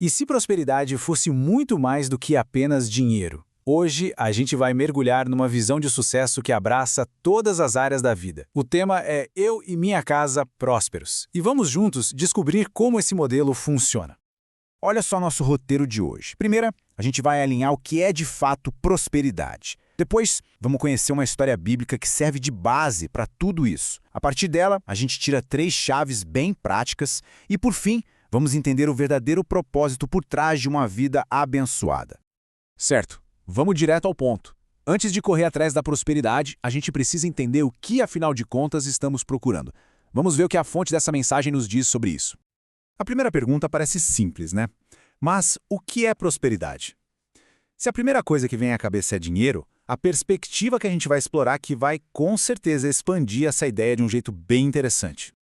E se prosperidade fosse muito mais do que apenas dinheiro? Hoje, a gente vai mergulhar numa visão de sucesso que abraça todas as áreas da vida. O tema é Eu e Minha Casa Prósperos. E vamos juntos descobrir como esse modelo funciona. Olha só nosso roteiro de hoje. Primeiro, a gente vai alinhar o que é de fato prosperidade. Depois, vamos conhecer uma história bíblica que serve de base para tudo isso. A partir dela, a gente tira 3 chaves bem práticas e, por fim, vamos entender o verdadeiro propósito por trás de uma vida abençoada. Certo, vamos direto ao ponto. Antes de correr atrás da prosperidade, a gente precisa entender o que, afinal de contas, estamos procurando. Vamos ver o que a fonte dessa mensagem nos diz sobre isso. A primeira pergunta parece simples, né? Mas o que é prosperidade? Se a primeira coisa que vem à cabeça é dinheiro, a perspectiva que a gente vai explorar aqui vai, com certeza, expandir essa ideia de um jeito bem interessante.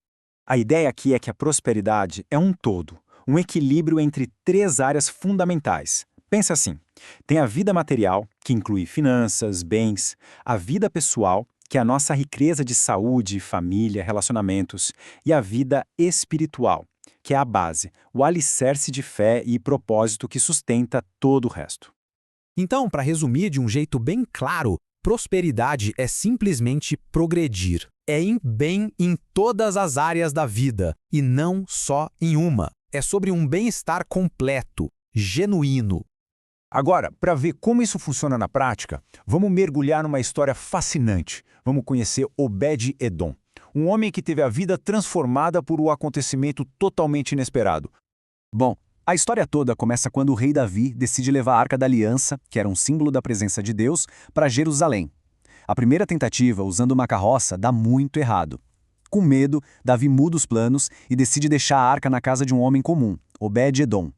A ideia aqui é que a prosperidade é um todo, um equilíbrio entre 3 áreas fundamentais. Pensa assim, tem a vida material, que inclui finanças, bens, a vida pessoal, que é a nossa riqueza de saúde, família, relacionamentos, e a vida espiritual, que é a base, o alicerce de fé e propósito que sustenta todo o resto. Então, para resumir de um jeito bem claro, prosperidade é simplesmente progredir. É bem em todas as áreas da vida, e não só em uma. É sobre um bem-estar completo, genuíno. Agora, para ver como isso funciona na prática, vamos mergulhar numa história fascinante. Vamos conhecer Obed-Edom, um homem que teve a vida transformada por um acontecimento totalmente inesperado. Bom, a história toda começa quando o rei Davi decide levar a Arca da Aliança, que era um símbolo da presença de Deus, para Jerusalém. A primeira tentativa, usando uma carroça, dá muito errado. Com medo, Davi muda os planos e decide deixar a arca na casa de um homem comum, Obed-Edom.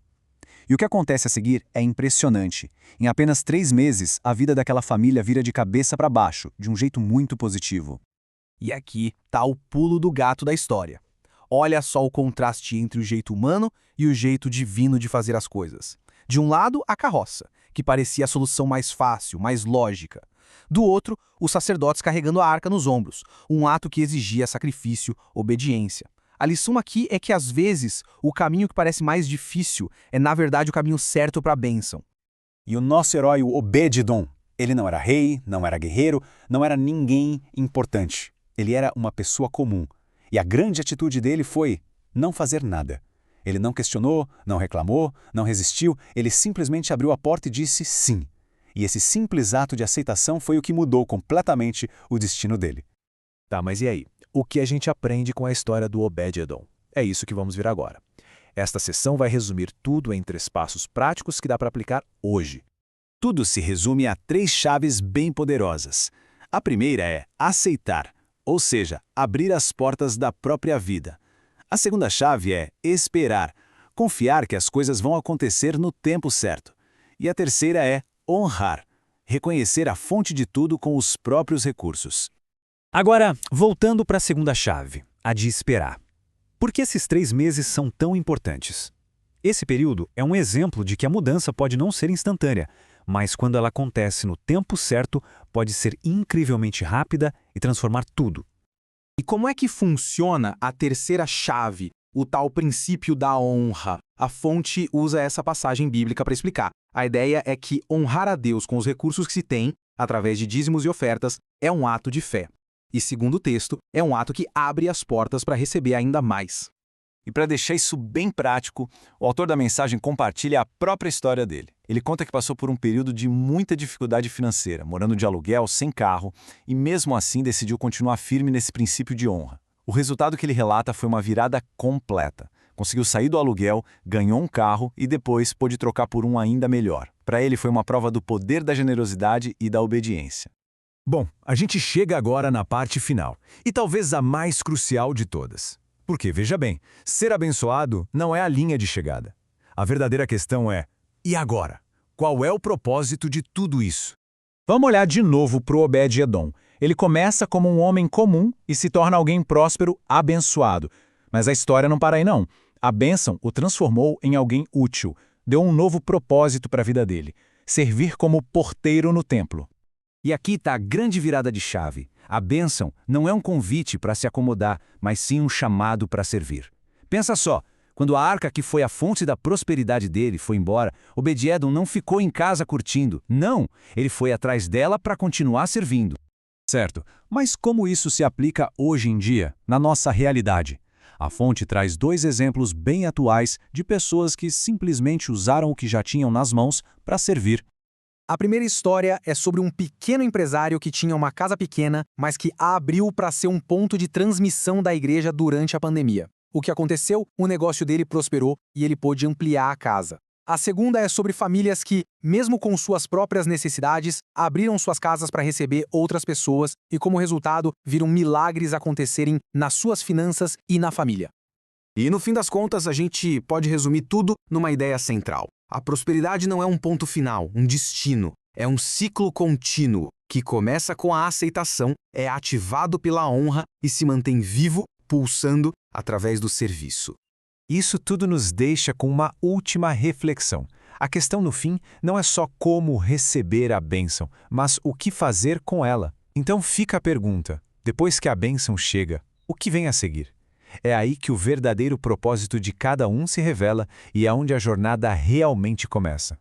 E o que acontece a seguir é impressionante. Em apenas 3 meses, a vida daquela família vira de cabeça para baixo, de um jeito muito positivo. E aqui tá o pulo do gato da história. Olha só o contraste entre o jeito humano e o jeito divino de fazer as coisas. De um lado, a carroça, que parecia a solução mais fácil, mais lógica. Do outro, os sacerdotes carregando a arca nos ombros, um ato que exigia sacrifício, obediência. A lição aqui é que, às vezes, o caminho que parece mais difícil é, na verdade, o caminho certo para a bênção. E o nosso herói, o Obed-Edom, ele não era rei, não era guerreiro, não era ninguém importante. Ele era uma pessoa comum. E a grande atitude dele foi não fazer nada. Ele não questionou, não reclamou, não resistiu, ele simplesmente abriu a porta e disse sim. E esse simples ato de aceitação foi o que mudou completamente o destino dele. Tá, mas e aí? O que a gente aprende com a história do Obed-Edom? É isso que vamos ver agora. Esta sessão vai resumir tudo em 3 passos práticos que dá para aplicar hoje. Tudo se resume a 3 chaves bem poderosas. A primeira é aceitar, ou seja, abrir as portas da própria vida. A segunda chave é esperar, confiar que as coisas vão acontecer no tempo certo. E a terceira é honrar, reconhecer a fonte de tudo com os próprios recursos. Agora, voltando para a segunda chave, a de esperar. Por que esses 3 meses são tão importantes? Esse período é um exemplo de que a mudança pode não ser instantânea, mas quando ela acontece no tempo certo, pode ser incrivelmente rápida e transformar tudo. E como é que funciona a terceira chave, o tal princípio da honra? A fonte usa essa passagem bíblica para explicar. A ideia é que honrar a Deus com os recursos que se tem, através de dízimos e ofertas, é um ato de fé. E, segundo o texto, é um ato que abre as portas para receber ainda mais. E para deixar isso bem prático, o autor da mensagem compartilha a própria história dele. Ele conta que passou por um período de muita dificuldade financeira, morando de aluguel, sem carro, e mesmo assim decidiu continuar firme nesse princípio de honra. O resultado que ele relata foi uma virada completa. Conseguiu sair do aluguel, ganhou um carro e depois pôde trocar por um ainda melhor. Para ele foi uma prova do poder da generosidade e da obediência. Bom, a gente chega agora na parte final, e talvez a mais crucial de todas. Porque, veja bem, ser abençoado não é a linha de chegada. A verdadeira questão é, e agora? Qual é o propósito de tudo isso? Vamos olhar de novo para o Obed-Edom. Ele começa como um homem comum e se torna alguém próspero, abençoado. Mas a história não para aí não. A bênção o transformou em alguém útil, deu um novo propósito para a vida dele, servir como porteiro no templo. E aqui está a grande virada de chave. A bênção não é um convite para se acomodar, mas sim um chamado para servir. Pensa só, Quando a arca que foi a fonte da prosperidade dele foi embora, Obed-Edom não ficou em casa curtindo. Não, ele foi atrás dela para continuar servindo. Certo, mas como isso se aplica hoje em dia, na nossa realidade? A fonte traz 2 exemplos bem atuais de pessoas que simplesmente usaram o que já tinham nas mãos para servir. A primeira história é sobre um pequeno empresário que tinha uma casa pequena, mas que a abriu para ser um ponto de transmissão da igreja durante a pandemia. O que aconteceu? O negócio dele prosperou e ele pôde ampliar a casa. A segunda é sobre famílias que, mesmo com suas próprias necessidades, abriram suas casas para receber outras pessoas e, como resultado, viram milagres acontecerem nas suas finanças e na família. E no fim das contas, a gente pode resumir tudo numa ideia central. A prosperidade não é um ponto final, um destino. É um ciclo contínuo que começa com a aceitação, é ativado pela honra e se mantém vivo, pulsando através do serviço. Isso tudo nos deixa com uma última reflexão. A questão no fim não é só como receber a bênção, mas o que fazer com ela. Então fica a pergunta: depois que a bênção chega, o que vem a seguir? É aí que o verdadeiro propósito de cada um se revela e é onde a jornada realmente começa.